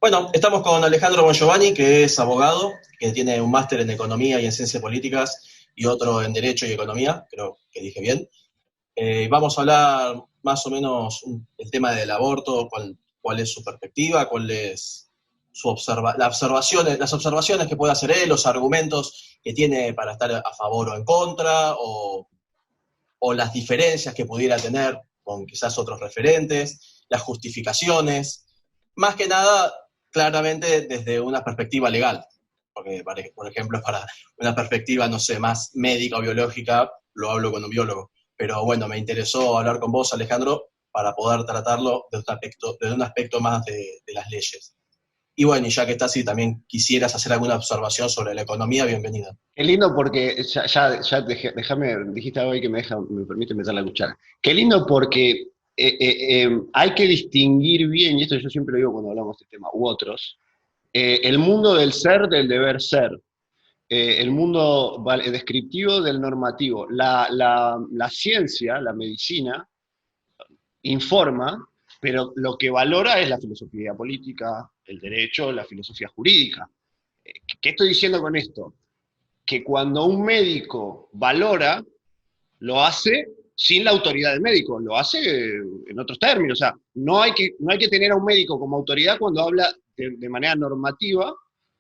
Bueno, estamos con Alejandro Bongiovanni, que es abogado, que tiene un máster en Economía y en Ciencias Políticas y otro en Derecho y Economía, creo que dije bien. Vamos a hablar más o menos el tema del aborto, cuál es su perspectiva, cuál es las observaciones que puede hacer él, los argumentos que tiene para estar a favor o en contra, o las diferencias que pudiera tener con quizás otros referentes, las justificaciones, más que nada, claramente desde una perspectiva legal, porque por ejemplo, para una perspectiva, no sé, más médica o biológica, lo hablo con un biólogo. Pero bueno, me interesó hablar con vos, Alejandro, para poder tratarlo desde un aspecto más de las leyes. Y bueno, y ya que estás, si también quisieras hacer alguna observación sobre la economía, bienvenida. Qué lindo porque dijiste algo ahí que me permite meter la cuchara. Qué lindo porque hay que distinguir bien, y esto yo siempre lo digo cuando hablamos de este tema, u otros, el mundo del ser del deber ser, el mundo descriptivo del normativo. La ciencia, la medicina, informa, pero lo que valora es la filosofía política, el derecho, la filosofía jurídica. ¿Qué estoy diciendo con esto? Que cuando un médico valora, lo hace sin la autoridad del médico, lo hace en otros términos. O sea, no hay que tener a un médico como autoridad cuando habla de manera normativa,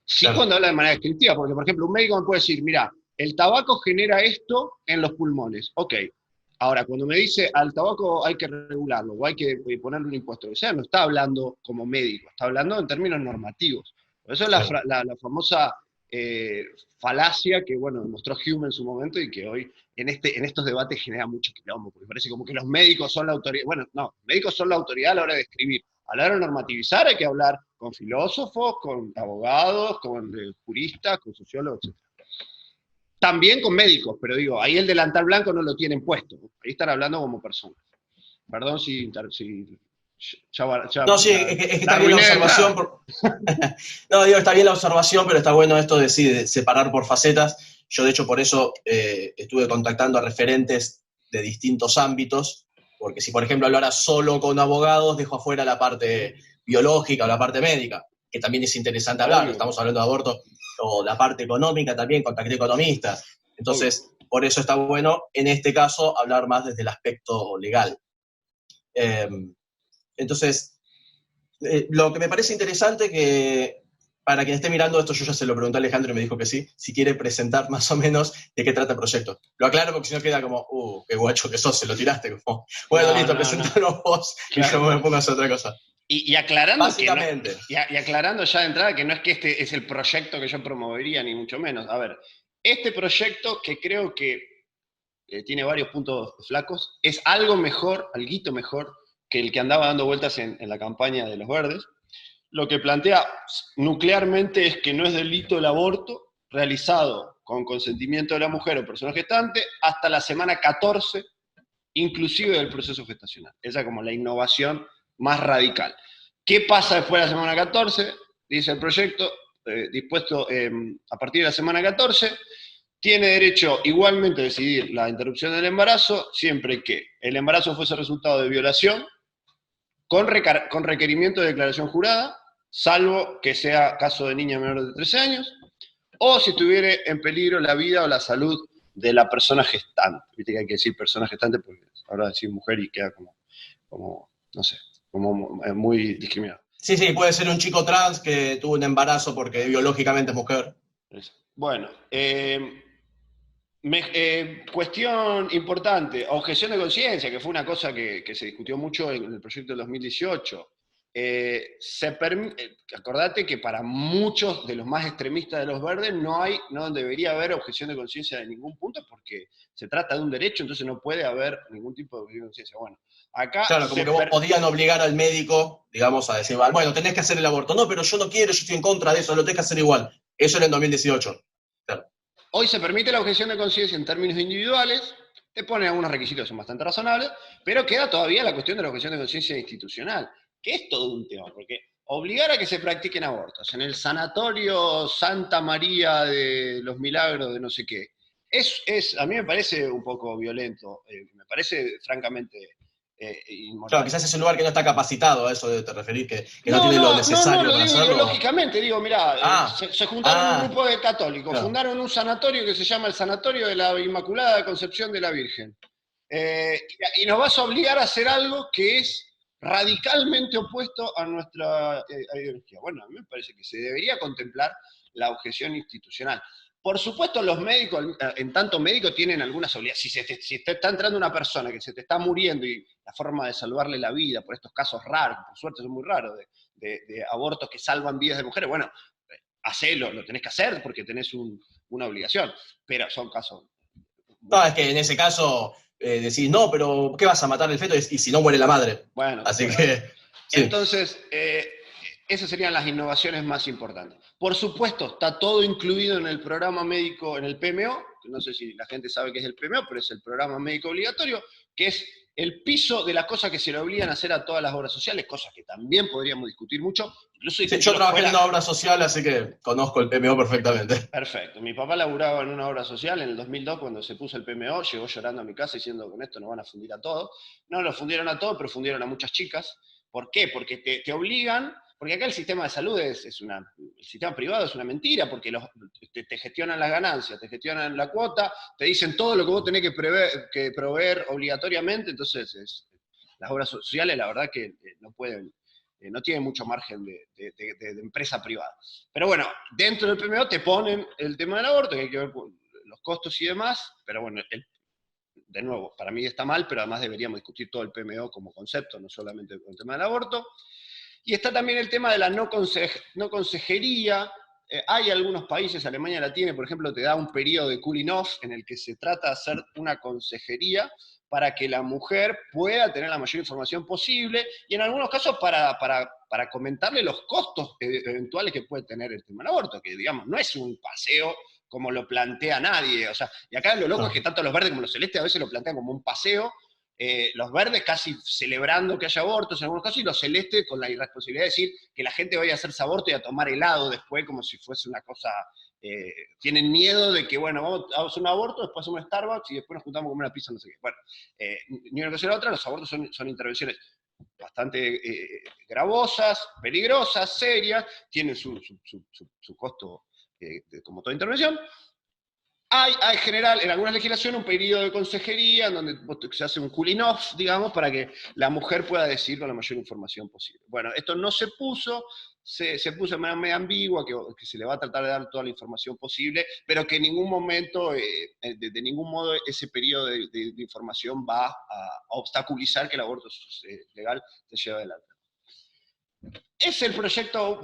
sí Claro, cuando habla de manera descriptiva, porque por ejemplo un médico me puede decir, mira, el tabaco genera esto en los pulmones, ok. Ahora, cuando me dice al tabaco hay que regularlo o hay que ponerle un impuesto, o sea, no está hablando como médico, está hablando en términos normativos. Por eso es claro. la famosa eh, falacia que, bueno, demostró Hume en su momento y que hoy en estos debates genera mucho quilombo, porque parece como que los médicos son la autoridad. Bueno, no, los médicos son la autoridad a la hora de escribir. A la hora de normativizar hay que hablar con filósofos, con abogados, con juristas, con sociólogos, etc. También con médicos, pero digo, ahí el delantal blanco no lo tienen puesto. Ahí están hablando como personas. Perdón si ya No, sí, es que la está bien la arruiné de observación. entrada. No, digo, está bien la observación, pero está bueno esto de, sí, de separar por facetas. Yo, de hecho, por eso estuve contactando a referentes de distintos ámbitos, porque si, por ejemplo, hablara solo con abogados, dejo afuera la parte biológica o la parte médica, que también es interesante hablar. Obvio, Estamos hablando de aborto, o la parte económica también, contacté economistas. obvio. Entonces, por eso está bueno, en este caso, hablar más desde el aspecto legal. Eh, entonces, lo que me parece interesante que para quien esté mirando esto, yo ya se lo pregunté a Alejandro y me dijo que sí, si quiere presentar más o menos de qué trata el proyecto. Lo aclaro porque si no queda como, qué guacho que sos, se lo tiraste. Como, bueno, No, listo, no, no. presentalo vos y yo Claro. me pongo a hacer otra cosa. Y aclarando que no, Básicamente, y aclarando ya de entrada que no es que este es el proyecto que yo promovería, ni mucho menos. A ver, este proyecto que creo que tiene varios puntos flacos, es algo mejor, alguito mejor, que el que andaba dando vueltas en la campaña de los verdes. Lo que plantea nuclearmente es que no es delito el aborto realizado con consentimiento de la mujer o persona gestante hasta la semana 14, inclusive del proceso gestacional. Esa es como la innovación más radical. ¿Qué pasa después de la semana 14? Dice el proyecto, dispuesto a partir de la semana 14, tiene derecho igualmente a decidir la interrupción del embarazo siempre que el embarazo fuese resultado de violación con requerimiento de declaración jurada, salvo que sea caso de niña menor de 13 años, o si estuviera en peligro la vida o la salud de la persona gestante. Viste que hay que decir persona gestante porque ahora decir mujer y queda como no sé, como muy discriminado. sí, sí, puede ser un chico trans que tuvo un embarazo porque biológicamente es mujer. Bueno, cuestión importante, objeción de conciencia, que fue una cosa que se discutió mucho en el proyecto del 2018. Acordate que para muchos de los más extremistas de los verdes no debería haber objeción de conciencia de ningún punto porque se trata de un derecho, entonces no puede haber ningún tipo de objeción de conciencia. Bueno, acá Claro, como que vos podían obligar al médico, digamos, a decir, bueno, tenés que hacer el aborto. No, pero yo no quiero, yo estoy en contra de eso, lo tenés que hacer igual. Eso era en 2018. Claro, hoy se permite la objeción de conciencia en términos individuales, te ponen algunos requisitos que son bastante razonables, pero queda todavía la cuestión de la objeción de conciencia institucional, que es todo un tema, porque obligar a que se practiquen abortos en el sanatorio Santa María de los Milagros de no sé qué, a mí me parece un poco violento, me parece francamente Claro, inmortal. quizás es un lugar que no está capacitado, a eso te referís, que no No, tiene lo no, no, no, necesario lo para digo hacerlo. ideológicamente, digo, mirá, Ah, se juntaron un ah, grupo de católicos, claro. fundaron un sanatorio que se llama el Sanatorio de la Inmaculada Concepción de la Virgen. Y nos vas a obligar a hacer algo que es radicalmente opuesto a nuestra ideología. Bueno, a mí me parece que se debería contemplar la objeción institucional. Por supuesto, los médicos, en tanto médico, tienen algunas obligaciones. Si te está entrando una persona que se te está muriendo y la forma de salvarle la vida por estos casos raros, por suerte son muy raros, de abortos que salvan vidas de mujeres, bueno, hacelo, lo tenés que hacer porque tenés una obligación, pero son casos muy... No, es que en ese caso decís, no, pero ¿qué vas a matar el feto? Y si no muere la madre. Bueno, Así bueno. que, sí. Entonces, esas serían las innovaciones más importantes. Por supuesto, está todo incluido en el programa médico, en el PMO, que no sé si la gente sabe qué es el PMO, pero es el programa médico obligatorio, que es el piso de las cosas que se le obligan a hacer a todas las obras sociales, cosas que también podríamos discutir mucho, incluso Sí, yo discutirlo trabajé en fuera. una obra social, así que conozco el PMO perfectamente. Perfecto. Mi papá laburaba en una obra social en el 2002 cuando se puso el PMO, llegó llorando a mi casa diciendo con esto nos van a fundir a todos. No lo fundieron a todos, pero fundieron a muchas chicas. ¿Por qué? Porque te obligan, porque acá el sistema de salud el sistema privado es una mentira, porque te gestionan las ganancias, te gestionan la cuota, te dicen todo lo que vos tenés que proveer obligatoriamente, entonces las obras sociales la verdad que no pueden, no tienen mucho margen de empresa privada. Pero bueno, dentro del PMO te ponen el tema del aborto, que hay que ver los costos y demás, pero bueno, de nuevo, para mí está mal, pero además deberíamos discutir todo el PMO como concepto, no solamente el tema del aborto. Y está también el tema de la no consejería. Hay algunos países, Alemania la tiene, por ejemplo, te da un periodo de cooling off en el que se trata de hacer una consejería para que la mujer pueda tener la mayor información posible y en algunos casos para comentarle los costos eventuales que puede tener el tema del aborto, que digamos, no es un paseo como lo plantea nadie. O sea, y acá lo loco es No. que tanto los verdes como los celestes a veces lo plantean como un paseo, los verdes casi celebrando que haya abortos en algunos casos, y los celestes con la irresponsabilidad de decir que la gente vaya a hacerse aborto y a tomar helado después como si fuese una cosa... tienen miedo de que, bueno, vamos a hacer un aborto, después hacemos un Starbucks y después nos juntamos a comer una pizza, no sé qué. Bueno, ni una cosa ni la otra, los abortos son intervenciones bastante gravosas, peligrosas, serias, tienen su costo como toda intervención. Hay en general, en algunas legislaciones, un periodo de consejería en donde se hace un cooling off, digamos, para que la mujer pueda decidir con la mayor información posible. Bueno, esto no se puso, se puso de manera medio ambigua, que se le va a tratar de dar toda la información posible, pero que en ningún momento, de ningún modo, ese periodo de información va a obstaculizar que el aborto legal se lleve adelante. ¿Es el proyecto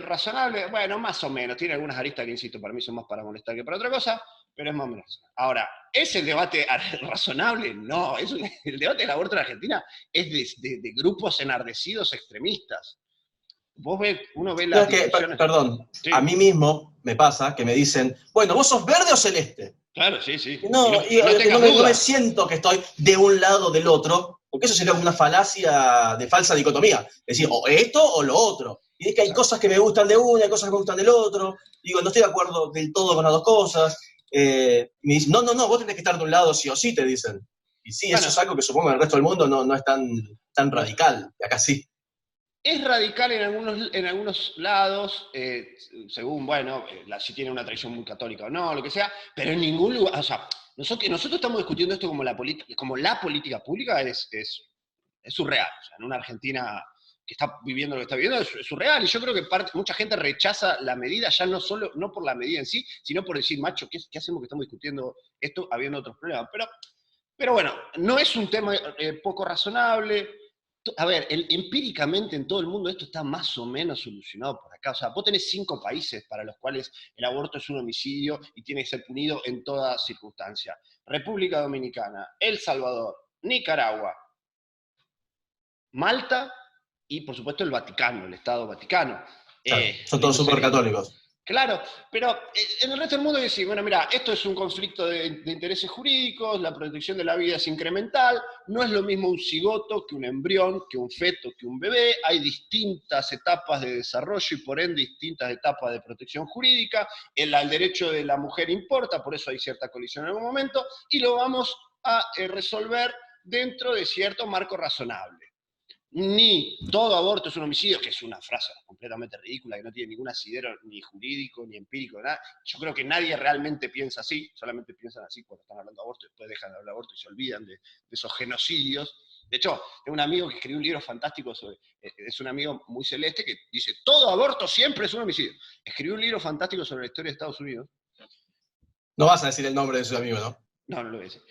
razonable? Bueno, más o menos. Tiene algunas aristas que, insisto, para mí son más para molestar que para otra cosa, pero es más o menos. Ahora, ¿es el debate razonable? No. El debate del aborto en Argentina es de grupos enardecidos extremistas. Uno ve No, las es que, discusiones. perdón, a Sí, mí mismo me pasa que me dicen, bueno, ¿vos sos verde o celeste? claro, sí, sí. No, Y no no tengas no me dudas. siento que estoy de un lado o del otro, porque eso sería una falacia de falsa dicotomía. Es decir, o esto o lo otro. Y es que hay Exacto. cosas que me gustan de una, hay cosas que me gustan del otro. Digo, no estoy de acuerdo del todo con las dos cosas. Me dicen, no, vos tenés que estar de un lado sí o sí, te dicen. Y sí, eso Bueno, es algo que supongo que en el resto del mundo no es tan no, radical. Y acá sí. es radical en algunos lados, según, bueno, si tiene una tradición muy católica o no, lo que sea, pero en ningún lugar, o sea, nosotros estamos discutiendo esto como la política pública es surreal. O sea, en una Argentina que está viviendo lo que está viviendo es surreal, y yo creo que mucha gente rechaza la medida, ya no por la medida en sí, sino por decir, macho, ¿qué hacemos que estamos discutiendo esto habiendo otros problemas? Pero bueno, no es un tema poco razonable. A ver, empíricamente en todo el mundo esto está más o menos solucionado por acá. O sea, vos tenés 5 países para los cuales el aborto es un homicidio y tiene que ser punido en toda circunstancia. República Dominicana, El Salvador, Nicaragua, Malta y por supuesto el Vaticano, el Estado Vaticano. Claro, son todos Eso súper sería. católicos. Claro, pero en el resto del mundo decís, bueno, mira, esto es un conflicto de intereses jurídicos, la protección de la vida es incremental, no es lo mismo un cigoto que un embrión, que un feto, que un bebé, hay distintas etapas de desarrollo y por ende distintas etapas de protección jurídica, el derecho de la mujer importa, por eso hay cierta colisión en algún momento, y lo vamos a resolver dentro de cierto marco razonable. Ni todo aborto es un homicidio, que es una frase completamente ridícula, que no tiene ningún asidero ni jurídico, ni empírico, nada. Yo creo que nadie realmente piensa así, solamente piensan así cuando están hablando de aborto, después dejan de hablar de aborto y se olvidan de esos genocidios. De hecho, tengo un amigo que escribió un libro fantástico sobre, es un amigo muy celeste que dice, todo aborto siempre es un homicidio. Escribió un libro fantástico sobre la historia de Estados Unidos. No vas a decir el nombre de su amigo, ¿no? No, no lo voy a decir.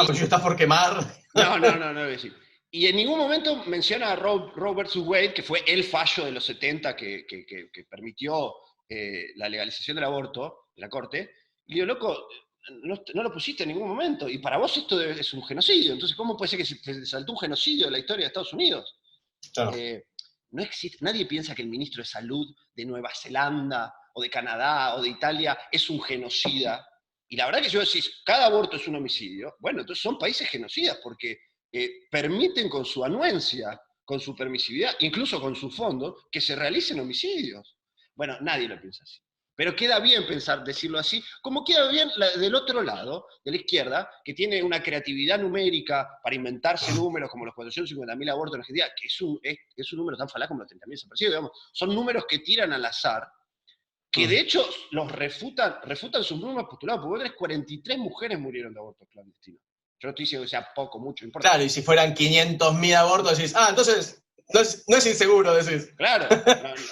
Pues yo está por quemar. No lo voy a decir. Y en ningún momento menciona a Roe versus Wade, que fue el fallo de los 70 que permitió la legalización del aborto en la Corte. Y digo, loco, no lo pusiste en ningún momento. Y para vos esto es un genocidio. Entonces, ¿cómo puede ser que se saltó un genocidio de la historia de Estados Unidos? Claro. No existe, nadie piensa que el ministro de Salud de Nueva Zelanda, o de Canadá, o de Italia, es un genocida. Y la verdad que si vos decís, cada aborto es un homicidio, bueno, entonces son países genocidas, porque permiten con su anuencia, con su permisividad, incluso con su fondo, que se realicen homicidios. Bueno, nadie lo piensa así. Pero queda bien decirlo así, como queda bien del otro lado, de la izquierda, que tiene una creatividad numérica para inventarse números como los 450.000 abortos en Argentina, que es un número tan falaz como los 30.000 desaparecidos, digamos. Son números que tiran al azar, que de hecho los refutan sus números postulados, porque vos tenés 43 mujeres murieron de abortos clandestinos. Yo no estoy diciendo que sea poco, mucho, no importa. Claro, y si fueran 500.000 abortos, decís, entonces no es inseguro, decís. Claro,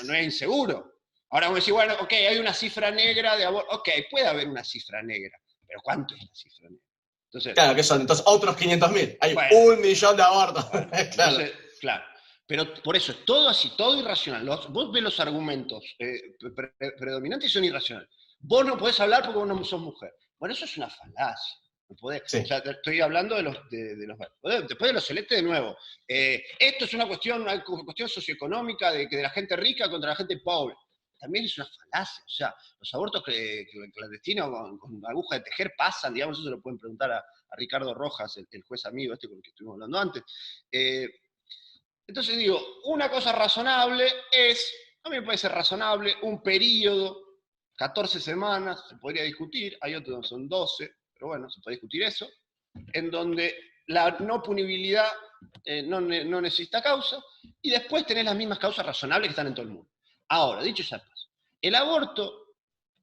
no es inseguro. Ahora vamos a decir, bueno, ok, hay una cifra negra de abortos. Ok, puede haber una cifra negra, pero ¿cuánto es la cifra negra? Entonces, claro, ¿qué son? Entonces otros 500.000. Hay 1.000.000 de abortos. Bueno, claro. Entonces, claro. Pero por eso es todo así, todo irracional. Vos ves los argumentos predominantes y son irracionales. Vos no podés hablar porque vos no sos mujer. Bueno, eso es una falacia. No podés. Sí. O sea, estoy hablando de los después de los celestes de nuevo. Esto es una cuestión socioeconómica de la gente rica contra la gente pobre. También es una falacia. O sea, los abortos clandestinos con aguja de tejer pasan, digamos, eso se lo pueden preguntar a Ricardo Rojas, el juez amigo con el que estuvimos hablando antes. Entonces digo, una cosa razonable a mí me parece razonable, un periodo, 14 semanas, se podría discutir, hay otros donde son 12, pero bueno, se puede discutir eso, en donde la no punibilidad no necesita causa, y después tenés las mismas causas razonables que están en todo el mundo. Ahora, dicho ya paso, el aborto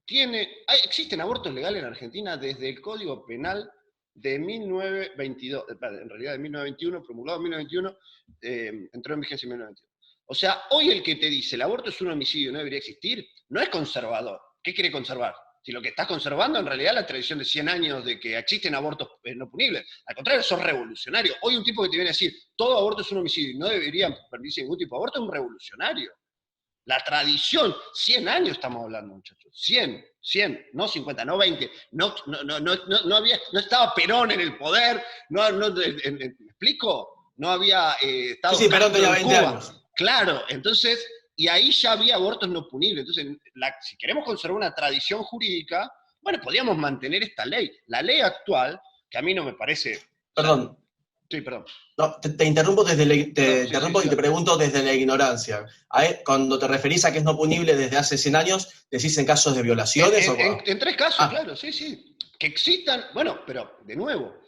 existen abortos legales en Argentina desde el Código Penal de 1922, en realidad de 1921, promulgado en 1921, entró en vigencia en 1921. O sea, hoy el que te dice el aborto es un homicidio y no debería existir, no es conservador. ¿Qué quiere conservar? Si lo que estás conservando en realidad es la tradición de 100 años de que existen abortos no punibles. Al contrario, sos revolucionario. Hoy un tipo que te viene a decir todo aborto es un homicidio y no deberían permitirse ningún tipo de aborto es un revolucionario. La tradición, 100 años estamos hablando, muchachos. 100, no 50, no 20. No estaba Perón en el poder, ¿me explico? No había estado. Sí, Perón tenía 20 años. Claro, entonces, y ahí ya había abortos no punibles. Entonces, si queremos conservar una tradición jurídica, bueno, podríamos mantener esta ley. La ley actual, que a mí no me parece. Perdón. Sí, perdón. No, te interrumpo y te pregunto desde la ignorancia. Cuando te referís a que es no punible desde hace 100 años, ¿decís en casos de violaciones? En 3 casos, claro, sí. Que existan, bueno, pero de nuevo,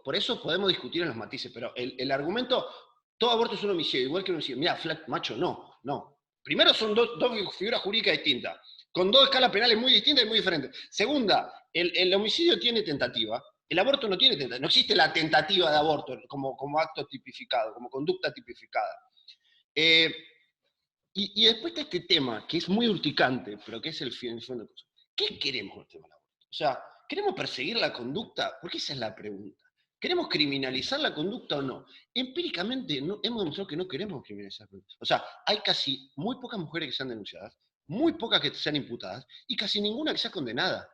por eso podemos discutir en los matices, pero el argumento, todo aborto es un homicidio, igual que un homicidio. Mira, macho, no. Primero son dos figuras jurídicas distintas, con 2 escalas penales muy distintas y muy diferentes. Segunda, el homicidio tiene tentativa. El aborto no tiene tentativa, no existe la tentativa de aborto como acto tipificado, como conducta tipificada. Y después está este tema, que es muy urticante, pero que es el fondo de cosas. ¿Qué queremos con el tema del aborto? O sea, ¿queremos perseguir la conducta? Porque esa es la pregunta. ¿Queremos criminalizar la conducta o no? Empíricamente hemos demostrado que no queremos criminalizar la conducta. O sea, hay casi muy pocas mujeres que sean denunciadas, muy pocas que sean imputadas, y casi ninguna que sea condenada.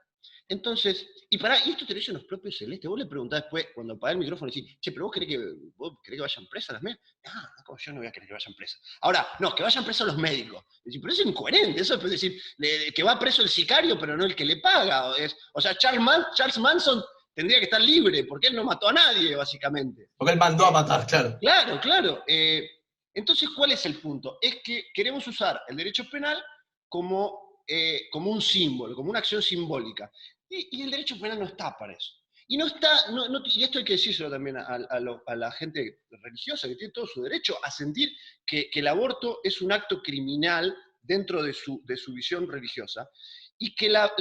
Entonces, y esto te lo dicen los propios celestes. Vos le preguntás después, cuando apagás el micrófono, y decís, che, pero vos querés que vayan presas las médicas. Como yo no voy a querer que vayan presas. Ahora, no, que vayan presos los médicos. Decís, pero eso es incoherente. Eso es decir, que va preso el sicario, pero no el que le paga. O sea, Charles Manson tendría que estar libre, porque él no mató a nadie, básicamente. Porque él mandó a matar, claro. Claro. Entonces, ¿cuál es el punto? Es que queremos usar el derecho penal como un símbolo, como una acción simbólica. Y el derecho penal no está para eso. Y no está, y esto hay que decírselo también a la gente religiosa, que tiene todo su derecho a sentir que el aborto es un acto criminal dentro de su visión religiosa, y que la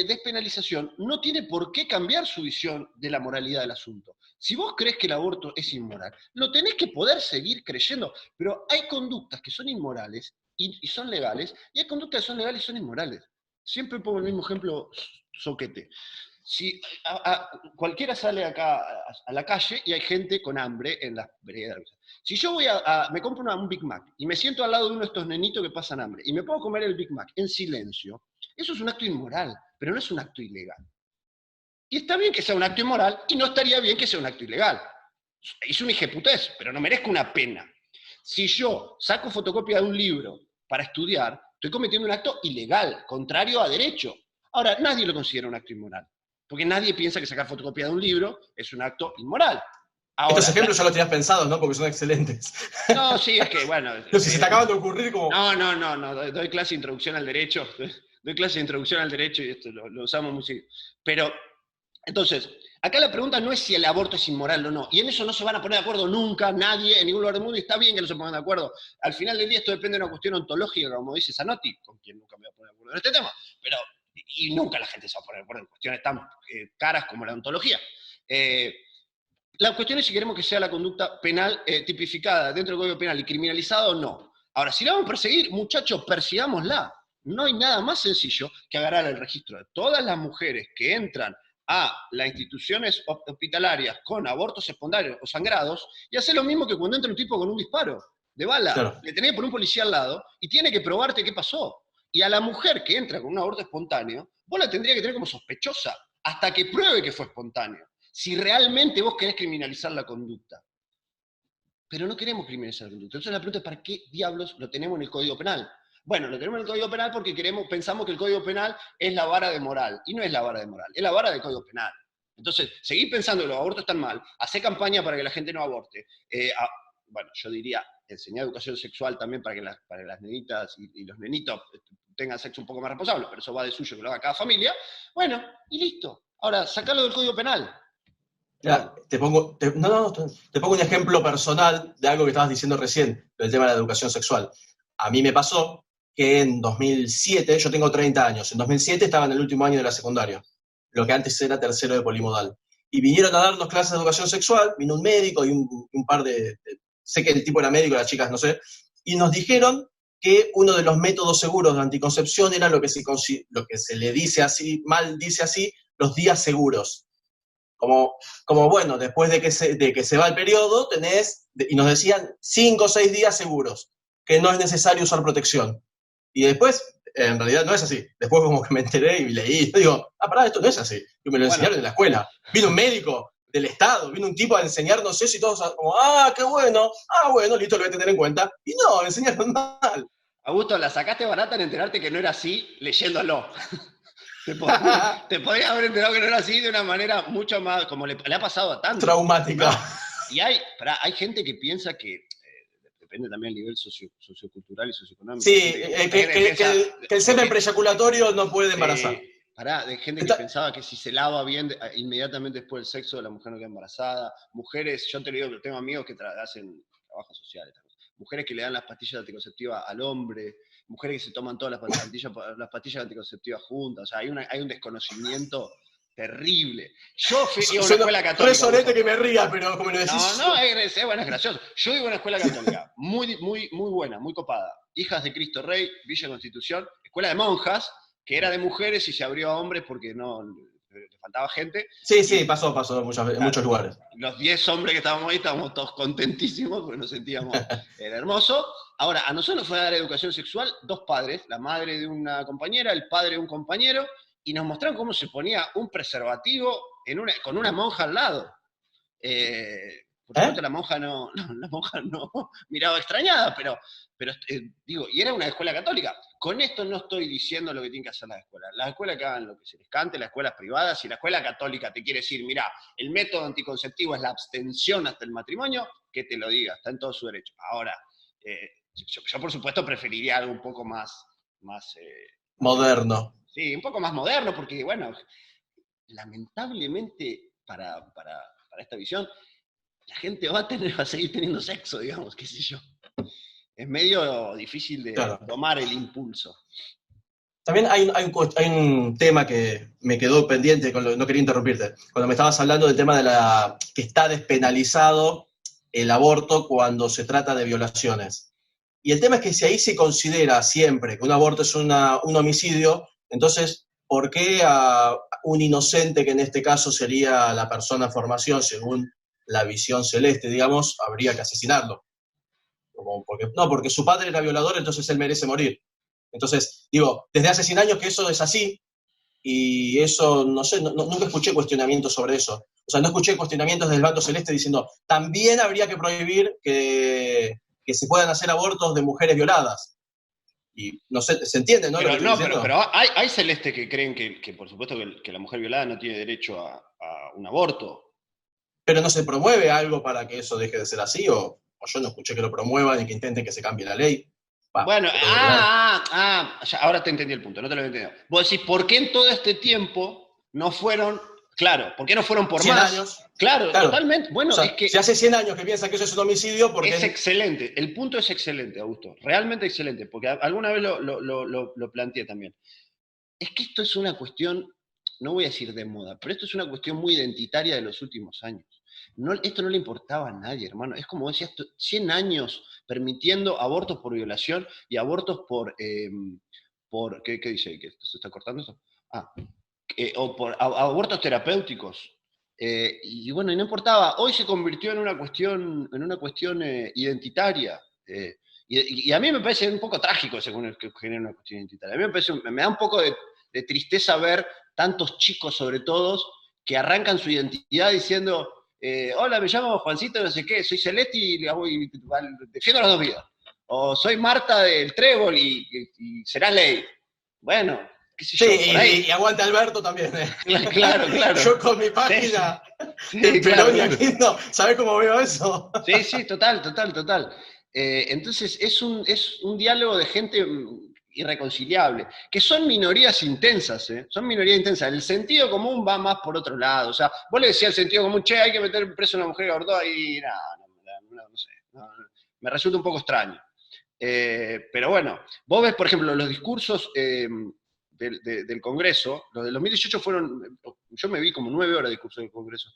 despenalización no tiene por qué cambiar su visión de la moralidad del asunto. Si vos crees que el aborto es inmoral, lo tenés que poder seguir creyendo, pero hay conductas que son inmorales y son legales, y hay conductas que son legales y son inmorales. Siempre pongo el mismo ejemplo soquete. Si cualquiera sale acá a la calle y hay gente con hambre en las veredas. Si yo voy me compro un Big Mac y me siento al lado de uno de estos nenitos que pasan hambre y me puedo comer el Big Mac en silencio, eso es un acto inmoral, pero no es un acto ilegal. Y está bien que sea un acto inmoral y no estaría bien que sea un acto ilegal. Es una hijeputez, pero no merezco una pena. Si yo saco fotocopia de un libro para estudiar, estoy cometiendo un acto ilegal, contrario a derecho. Ahora, nadie lo considera un acto inmoral, porque nadie piensa que sacar fotocopia de un libro es un acto inmoral. Ahora, estos ejemplos ya los tenías pensados, ¿no? Porque son excelentes. No, sí, es que, bueno... No sé si te acaban de ocurrir como... No, doy clase de introducción al derecho, doy clase de introducción al derecho y esto lo usamos muy seguido. Pero, entonces, acá la pregunta no es si el aborto es inmoral o no, y en eso no se van a poner de acuerdo nunca, nadie, en ningún lugar del mundo, y está bien que no se pongan de acuerdo. Al final del día esto depende de una cuestión ontológica, como dice Zanotti, con quien nunca me voy a poner de acuerdo en este tema, pero, y nunca la gente se va a poner de acuerdo en cuestiones tan caras como la ontología. La cuestión es si queremos que sea la conducta penal tipificada dentro del Código Penal y criminalizada o no. Ahora, si la vamos a perseguir, muchachos, persigámosla. No hay nada más sencillo que agarrar el registro de todas las mujeres que entran a las instituciones hospitalarias con abortos espontáneos o sangrados y hacer lo mismo que cuando entra un tipo con un disparo de bala. Claro. Le tenés que poner un policía al lado y tiene que probarte qué pasó. Y a la mujer que entra con un aborto espontáneo, vos la tendrías que tener como sospechosa hasta que pruebe que fue espontáneo. Si realmente vos querés criminalizar la conducta. Pero no queremos criminalizar la conducta. Entonces la pregunta es, ¿para qué diablos lo tenemos en el Código Penal? Bueno, lo tenemos en el Código Penal porque pensamos que el Código Penal es la vara de moral. Y no es la vara de moral, es la vara del Código Penal. Entonces, seguir pensando que los abortos están mal, hacer campaña para que la gente no aborte, bueno, yo diría, enseñar educación sexual también para que las nenitas y los nenitos tengan sexo un poco más responsable, pero eso va de suyo que lo haga cada familia. Bueno, y listo. Ahora, sacarlo del Código Penal. Ya, te pongo un ejemplo personal de algo que estabas diciendo recién, del tema de la educación sexual. A mí me pasó que en 2007, yo tengo 30 años, en 2007 estaba en el último año de la secundaria, lo que antes era tercero de polimodal. Y vinieron a darnos clases de educación sexual, vino un médico y un par sé que el tipo era médico, las chicas no sé, y nos dijeron que uno de los métodos seguros de anticoncepción era lo que se le dice así, mal dice así, los días seguros. Como bueno, después de que se va el periodo, y nos decían 5 o 6 días seguros, que no es necesario usar protección. Y después, en realidad no es así. Después como que me enteré y leí, y digo, pará, esto no es así. Y me lo enseñaron en la escuela. Vino un médico del Estado, vino un tipo a enseñarnos eso y todos como, qué bueno, listo, lo voy a tener en cuenta. Y no, me enseñaron mal. Augusto, la sacaste barata en enterarte que no era así leyéndolo. Te podrías haber enterado que no era así de una manera mucho más, como le ha pasado a tantos. Traumática. Y hay gente que piensa que, depende también del nivel sociocultural y socioeconómico. Sí, que el semen preeyaculatorio no puede embarazar. De gente que pensaba que si se lava bien, inmediatamente después del sexo la mujer no queda embarazada. Mujeres, yo te digo que tengo amigos que hacen trabajo social. Mujeres que le dan las pastillas anticonceptivas al hombre. Mujeres que se toman todas las pastillas anticonceptivas juntas. O sea, hay un desconocimiento terrible. Yo fui a una escuela católica. Resonete que me ría, pero como lo decís. No, es gracioso. Yo iba a una escuela católica, muy buena, muy copada. Hijas de Cristo Rey, Villa Constitución, escuela de monjas, que era de mujeres y se abrió a hombres porque no le faltaba gente. Sí, pasó en muchos lugares. Los 10 hombres que estábamos ahí estábamos todos contentísimos porque nos sentíamos, era hermoso. Ahora, a nosotros nos fue a dar educación sexual 2 padres, la madre de una compañera, el padre de un compañero, y nos mostraron cómo se ponía un preservativo con una monja al lado. Por supuesto, la monja no miraba extrañada, pero digo, y era una escuela católica. Con esto no estoy diciendo lo que tienen que hacer las escuelas. Las escuelas que hagan lo que se les cante, las escuelas privadas, y la escuela católica te quiere decir, mirá, el método anticonceptivo es la abstención hasta el matrimonio, que te lo diga, está en todo su derecho. Ahora, yo por supuesto preferiría algo un poco más moderno. Sí, un poco más moderno, porque, bueno, lamentablemente para esta visión, la gente va a seguir teniendo sexo, digamos, qué sé yo. Es medio difícil de Claro. tomar el impulso. También hay un tema que me quedó pendiente, no quería interrumpirte, cuando me estabas hablando del tema de que está despenalizado el aborto cuando se trata de violaciones. Y el tema es que si ahí se considera siempre que un aborto es un homicidio, entonces, ¿por qué a un inocente, que en este caso sería la persona en formación, según la visión celeste, digamos, habría que asesinarlo? Porque su padre era violador, entonces él merece morir. Entonces, digo, desde hace 100 años que eso es así, y eso, no sé, nunca escuché cuestionamientos sobre eso. O sea, no escuché cuestionamientos del bando celeste diciendo, también habría que prohibir que se puedan hacer abortos de mujeres violadas. Y no sé, ¿se entiende, no? Pero hay celeste que creen que por supuesto, que la mujer violada no tiene derecho a un aborto. Pero no se promueve algo para que eso deje de ser así, o yo no escuché que lo promuevan y que intenten que se cambie la ley. Bueno, ya, ahora te entendí el punto, no te lo había entendido. Vos decís, ¿por qué en todo este tiempo no fueron, claro, ¿por qué no fueron por 100 más? años. Claro, totalmente. Bueno, o sea, es que... Si hace 100 años que piensan que eso es un homicidio, porque... Es excelente, el punto es excelente, Augusto, realmente excelente, porque alguna vez lo planteé también. Es que esto es una cuestión, no voy a decir de moda, pero esto es una cuestión muy identitaria de los últimos años. Esto no le importaba a nadie, hermano. Es como decías, 100 años permitiendo abortos por violación y abortos por ¿qué dice? ¿Que se está cortando eso? O por abortos terapéuticos. Y bueno, y no importaba. Hoy se convirtió en una cuestión identitaria. Y a mí me parece un poco trágico que genera una cuestión identitaria. A mí me da un poco de tristeza ver tantos chicos, sobre todo, que arrancan su identidad diciendo, hola, me llamo Juancito, no sé qué, soy Celeste y defiendo las dos vidas. O soy Marta del Trébol y será ley. Bueno, qué sé yo, por ahí. Y aguanta Alberto también. Claro. Yo con mi página, sí, claro. No, ¿sabés cómo veo eso? Sí, total. Entonces es un diálogo de gente irreconciliable, que son minorías intensas, son minorías intensas. El sentido común va más por otro lado. O sea, vos le decías al sentido común, che, hay que meter preso a una mujer que abortó, y no sé, me resulta un poco extraño. Pero bueno, vos ves, por ejemplo, los discursos del Congreso, los de 2018 yo me vi como 9 horas de discurso del Congreso,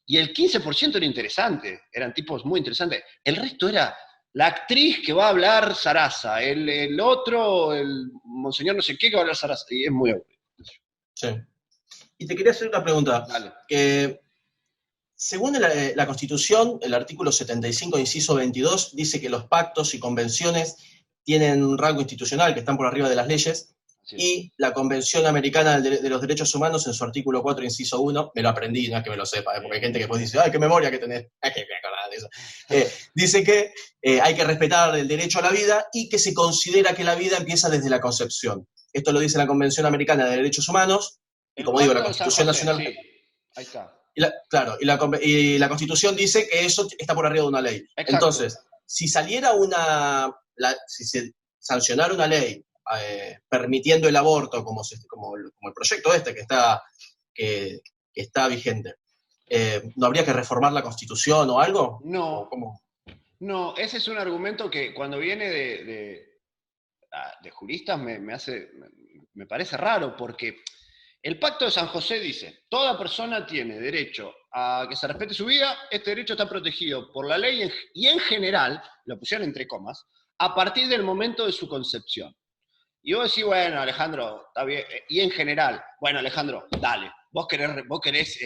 y el 15% era interesante, eran tipos muy interesantes. El resto era la actriz que va a hablar Sarasa, el otro, el monseñor no sé qué que va a hablar Sarasa, y es muy aburrido. Sí. Y te quería hacer una pregunta. Dale. Que según la Constitución, el artículo 75, inciso 22, dice que los pactos y convenciones tienen un rango institucional, que están por arriba de las leyes, sí. Y la Convención Americana de los Derechos Humanos, en su artículo 4, inciso 1, me lo aprendí, no es que me lo sepa, porque hay gente que después dice, ¡ay, qué memoria que tenés! ¡Ay, que me acordaba de eso! Dice que hay que respetar el derecho a la vida y que se considera que la vida empieza desde la concepción. Esto lo dice la Convención Americana de Derechos Humanos, y como digo, la Constitución Nacional... Sí. Ahí está. Y la Constitución dice que eso está por arriba de una ley. Exacto. Entonces, si saliera si se sancionara una ley permitiendo el aborto, como el proyecto que está vigente, ¿no habría que reformar la Constitución o algo? No. ¿O cómo? No, ese es un argumento que cuando viene de juristas me parece raro, porque el Pacto de San José dice, toda persona tiene derecho a que se respete su vida, este derecho está protegido por la ley y en general, lo pusieron entre comas, a partir del momento de su concepción. Y vos decís, bueno, Alejandro, está bien, y en general, bueno, Alejandro, dale, vos querés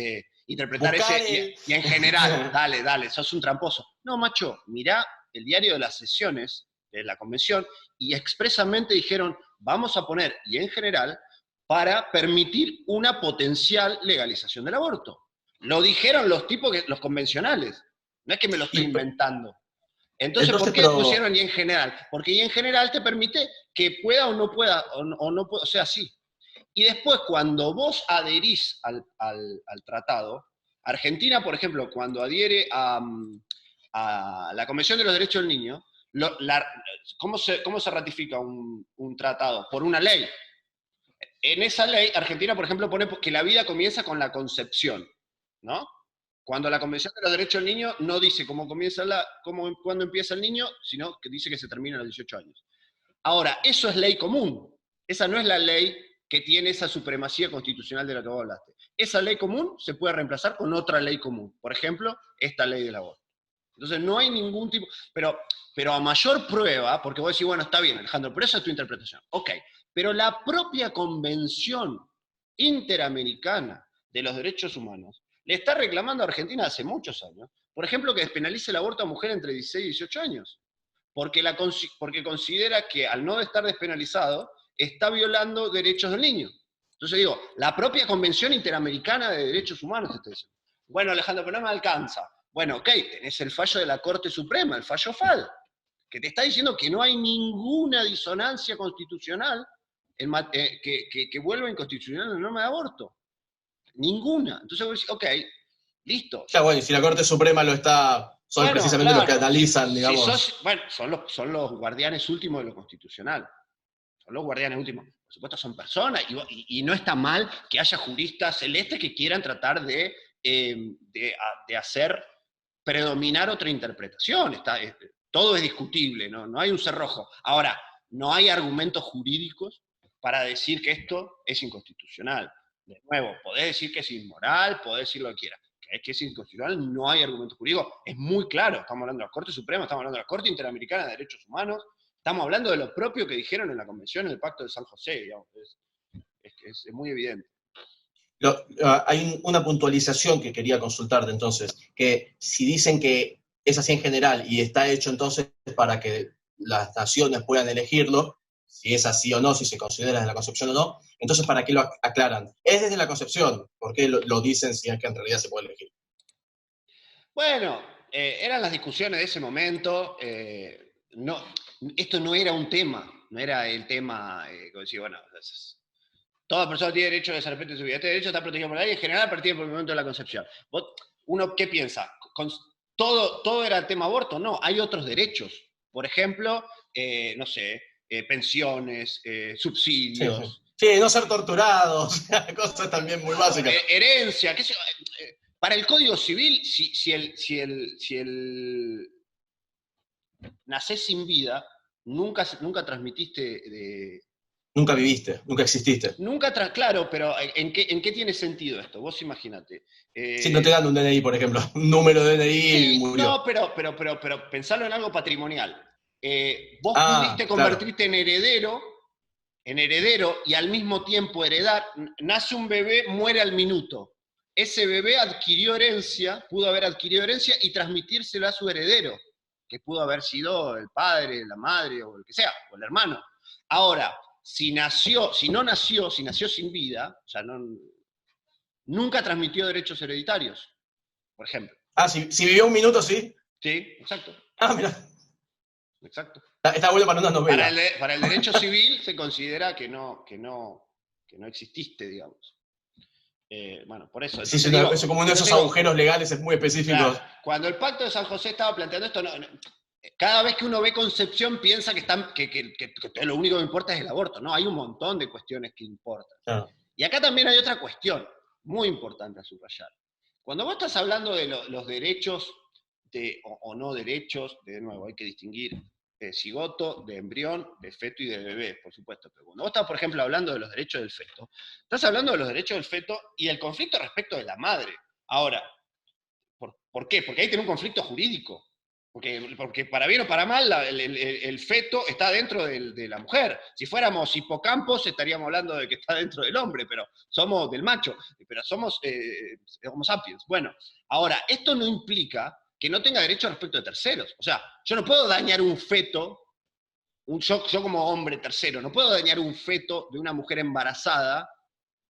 interpretar ese, y en general, dale, sos un tramposo. No, macho, mirá el diario de las sesiones de la convención y expresamente dijeron, vamos a poner, y en general, para permitir una potencial legalización del aborto. Lo dijeron los convencionales, no es que me lo estoy inventando. Entonces, ¿por qué pusieron y en general? Porque y en general te permite que pueda o no pueda, o sea, sí. Y después, cuando vos adherís al tratado, Argentina, por ejemplo, cuando adhiere a la Convención de los Derechos del Niño, ¿cómo se ratifica un tratado? Por una ley. En esa ley, Argentina, por ejemplo, pone que la vida comienza con la concepción. ¿no? Cuando la Convención de los Derechos del Niño no dice cuándo empieza el niño, sino que dice que se termina a los 18 años. Ahora, eso es ley común. Esa no es la ley que tiene esa supremacía constitucional de la que vos hablaste. Esa ley común se puede reemplazar con otra ley común. Por ejemplo, esta ley del aborto. Entonces no hay ningún tipo... Pero a mayor prueba, porque vos decís, bueno, está bien, Alejandro, pero esa es tu interpretación. Ok, pero la propia Convención Interamericana de los Derechos Humanos le está reclamando a Argentina hace muchos años, por ejemplo, que despenalice el aborto a mujeres entre 16 y 18 años, porque considera que al no estar despenalizado, está violando derechos del niño. Entonces digo, la propia Convención Interamericana de Derechos Humanos te está diciendo, bueno, Alejandro, pero no me alcanza. Bueno, ok, tenés el fallo de la Corte Suprema, el fallo FAL, que te está diciendo que no hay ninguna disonancia constitucional que vuelva inconstitucional la norma de aborto. Ninguna. Entonces vos decís, ok, listo. Ya, bueno, y si la Corte Suprema lo está, son bueno, precisamente claro, los que analizan, digamos. Si bueno, son los guardianes últimos de lo constitucional. Son los guardianes últimos. Por supuesto, son personas, y no está mal que haya juristas celestes que quieran tratar de hacer predominar otra interpretación. Todo es discutible, no hay un cerrojo. Ahora, no hay argumentos jurídicos para decir que esto es inconstitucional. De nuevo, podés decir que es inmoral, podés decir lo que quieras. Que es inconstitucional, no hay argumentos jurídicos. Es muy claro, estamos hablando de la Corte Suprema, estamos hablando de la Corte Interamericana de Derechos Humanos, estamos hablando de lo propio que dijeron en la Convención, en el Pacto de San José, digamos. Es muy evidente. Hay una puntualización que quería consultarte entonces, que si dicen que es así en general y está hecho entonces para que las naciones puedan elegirlo, si es así o no, si se considera desde la concepción o no, entonces ¿para qué lo aclaran? Es desde la concepción, ¿por qué lo dicen si es que en realidad se puede elegir? Bueno, eran las discusiones de ese momento, esto no era un tema, no era el tema, como decir, bueno, toda persona tiene derecho a que se respete su vida. Este derecho está protegido por la ley en general a partir del momento de la concepción. ¿Uno qué piensa? ¿Todo era el tema aborto? No, hay otros derechos. Por ejemplo, no sé, pensiones, subsidios. Sí, no ser torturados, cosas también muy básicas. Herencia, qué sé yo. Para el Código Civil, si nacés sin vida, nunca transmitiste Nunca viviste, nunca exististe. Claro, pero ¿en qué tiene sentido esto? Vos imagínate. Si no te dan un DNI, por ejemplo, un número de DNI sí, y murió. No, pero pensalo en algo patrimonial. Vos pudiste convertirte en heredero y al mismo tiempo heredar. Nace un bebé, muere al minuto. Ese bebé pudo haber adquirido herencia y transmitírsela a su heredero, que pudo haber sido el padre, la madre o el que sea, o el hermano. Ahora, si nació sin vida, o sea, nunca transmitió derechos hereditarios, por ejemplo. Si vivió un minuto, sí. Sí, exacto. Mira. Exacto. Está bueno para una novela. Para el derecho civil se considera que no exististe, digamos. Bueno, por eso. Sí, eso como uno de esos agujeros legales es muy específicos. Claro, cuando el Pacto de San José estaba planteando esto, cada vez que uno ve concepción piensa que lo único que importa es el aborto. No, hay un montón de cuestiones que importan. Claro. Y acá también hay otra cuestión muy importante a subrayar. Cuando vos estás hablando de los derechos o no derechos, de nuevo, hay que distinguir de cigoto, de embrión, de feto y de bebé, por supuesto. Pero cuando vos estás, por ejemplo, hablando de los derechos del feto, estás hablando de los derechos del feto y el conflicto respecto de la madre. Ahora, ¿por qué? Porque ahí tiene un conflicto jurídico. Porque para bien o para mal, el feto está dentro de la mujer. Si fuéramos hipocampos, estaríamos hablando de que está dentro del hombre, pero somos del macho, pero somos Homo sapiens. Bueno, ahora, esto no implica que no tenga derecho respecto de terceros. O sea, yo no puedo dañar un feto, yo como hombre tercero, no puedo dañar un feto de una mujer embarazada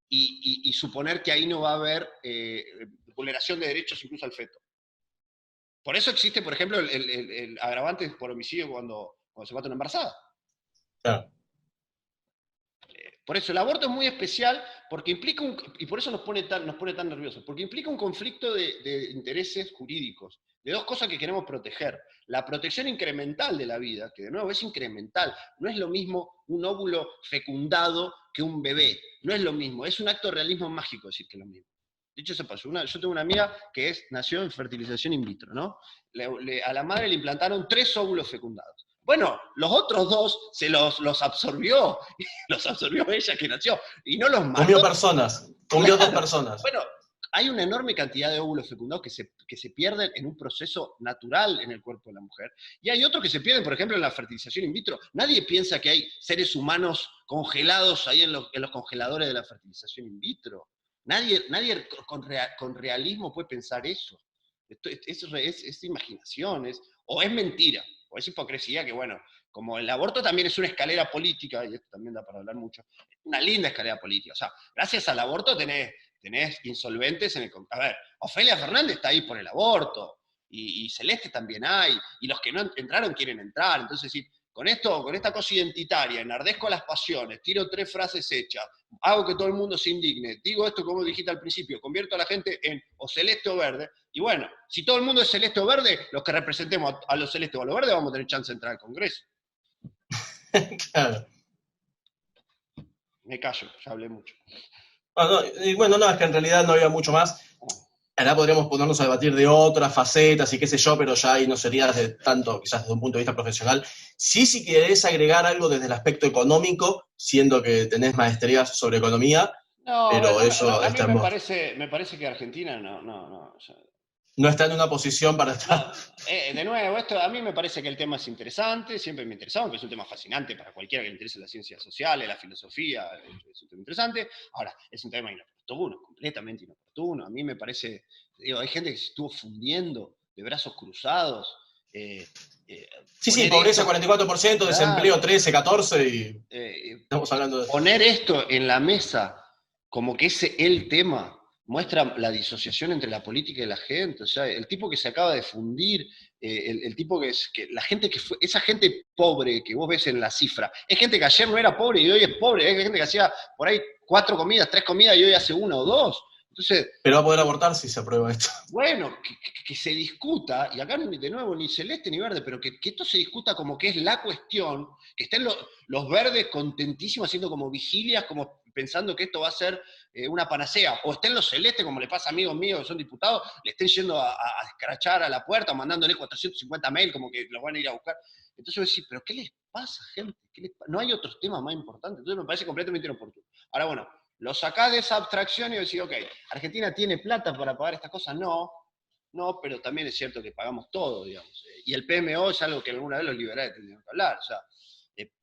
y suponer que ahí no va a haber vulneración de derechos incluso al feto. Por eso existe, por ejemplo, el agravante por homicidio cuando se mata una embarazada. Claro. Por eso el aborto es muy especial porque implica y por eso nos pone tan nerviosos, porque implica un conflicto de intereses jurídicos, de dos cosas que queremos proteger. La protección incremental de la vida, que de nuevo es incremental, no es lo mismo un óvulo fecundado que un bebé, no es lo mismo, es un acto de realismo mágico decir que es lo mismo. Dicho sea paso, yo tengo una amiga que nació en fertilización in vitro, ¿no? A la madre le implantaron 3 óvulos fecundados. Bueno, los otros 2 se los absorbió, los absorbió ella que nació, y no los mató. Comió personas, comió Claro. 2 personas. Bueno, hay una enorme cantidad de óvulos fecundados que se pierden en un proceso natural en el cuerpo de la mujer. Y hay otros que se pierden, por ejemplo, en la fertilización in vitro. Nadie piensa que hay seres humanos congelados ahí en los congeladores de la fertilización in vitro. Nadie con realismo puede pensar eso. Esto es imaginación, o es mentira, o es hipocresía, que bueno, como el aborto también es una escalera política, y esto también da para hablar mucho, una linda escalera política. O sea, gracias al aborto tenés insolventes en el... A ver, Ofelia Fernández está ahí por el aborto, y Celeste también hay, y los que no entraron quieren entrar. Entonces, sí, con esta cosa identitaria, enardezco las pasiones, tiro 3 frases hechas, hago que todo el mundo se indigne, digo esto como dijiste al principio, convierto a la gente en o celeste o verde, y bueno, si todo el mundo es celeste o verde, los que representemos a los celestes o a los verdes vamos a tener chance de entrar al Congreso. Claro. Me callo, ya hablé mucho. Bueno, no, es que en realidad no había mucho más. Ahora podríamos ponernos a debatir de otras facetas y qué sé yo, pero ya ahí no sería tanto, quizás desde un punto de vista profesional. Sí, si querés agregar algo desde el aspecto económico, siendo que tenés maestrías sobre economía, no, pero bueno, eso a mí está me parece que Argentina no. O sea, no está en una posición para estar... de nuevo, esto a mí me parece que el tema es interesante, siempre me ha interesado, aunque es un tema fascinante para cualquiera que le interese las ciencias sociales, la filosofía, es un tema interesante. Ahora, es un tema inoportuno, completamente inoportuno. A mí me parece, digo, hay gente que se estuvo fundiendo de brazos cruzados. Sí, pobreza 44%, desempleo 13, 14 y estamos hablando de... Poner esto en la mesa como que ese el tema muestra la disociación entre la política y la gente. O sea, el tipo que se acaba de fundir, el tipo que la gente que fue, esa gente pobre que vos ves en la cifra, es gente que ayer no era pobre y hoy es pobre, es gente que hacía por ahí 4 comidas, 3 comidas y hoy hace 1 o 2. Entonces, pero va a poder abortar si se aprueba esto. Bueno, que se discuta, y acá de nuevo ni celeste ni verde, pero que esto se discuta como que es la cuestión, que estén los verdes contentísimos haciendo como vigilias, como pensando que esto va a ser una panacea, o estén los celestes, como le pasa a amigos míos que son diputados, le estén yendo a escrachar a la puerta, mandándole 450 mails como que los van a ir a buscar. Entonces yo decía, ¿pero qué les pasa, gente? No hay otros temas más importantes. Entonces me parece completamente inoportuno. Ahora, bueno, lo sacás de esa abstracción y decís, ok, ¿Argentina tiene plata para pagar estas cosas? No, pero también es cierto que pagamos todo, digamos. Y el PMO es algo que alguna vez los liberales tendrían que hablar. O sea,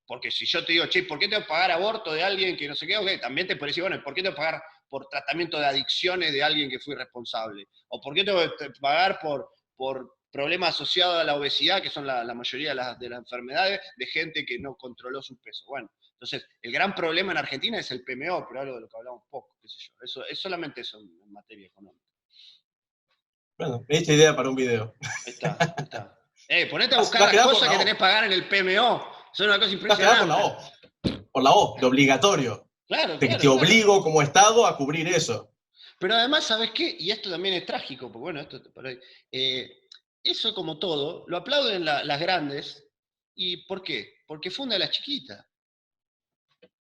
porque si yo te digo, che, ¿por qué tengo que pagar aborto de alguien que no sé qué? Ok, también te puede decir, bueno, ¿por qué tengo que pagar por tratamiento de adicciones de alguien que fue irresponsable? ¿O por qué tengo que pagar por problemas asociados a la obesidad, que son la mayoría de las enfermedades, de gente que no controló su peso? Bueno, entonces, el gran problema en Argentina es el PMO, pero algo de lo que hablamos poco, qué sé yo. Eso es solamente eso en materia económica. Bueno, me diste idea para un video. Ahí está. Ponete a buscar las cosas que tenés que pagar en el PMO. Son una cosa impresionante. Por la O, de obligatorio. Claro. Te obligo como Estado a cubrir eso. Pero además, ¿sabes qué? Y esto también es trágico, porque bueno, esto por ahí. Eso como todo, lo aplauden las grandes. ¿Y por qué? Porque funda a las chiquitas.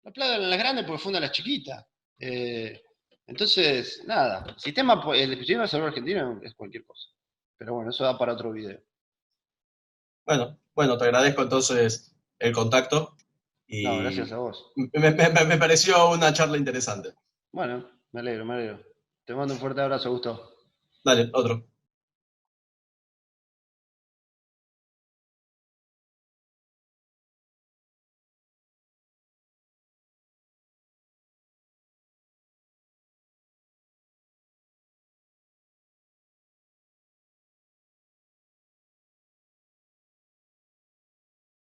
Lo aplauden a las grandes porque funda a las chiquitas. Entonces, nada, el sistema de salud argentino es cualquier cosa. Pero bueno, eso da para otro video. Bueno, te agradezco entonces el contacto. Y no, gracias a vos. Me pareció una charla interesante. Bueno, me alegro. Te mando un fuerte abrazo, Augusto. Dale, otro.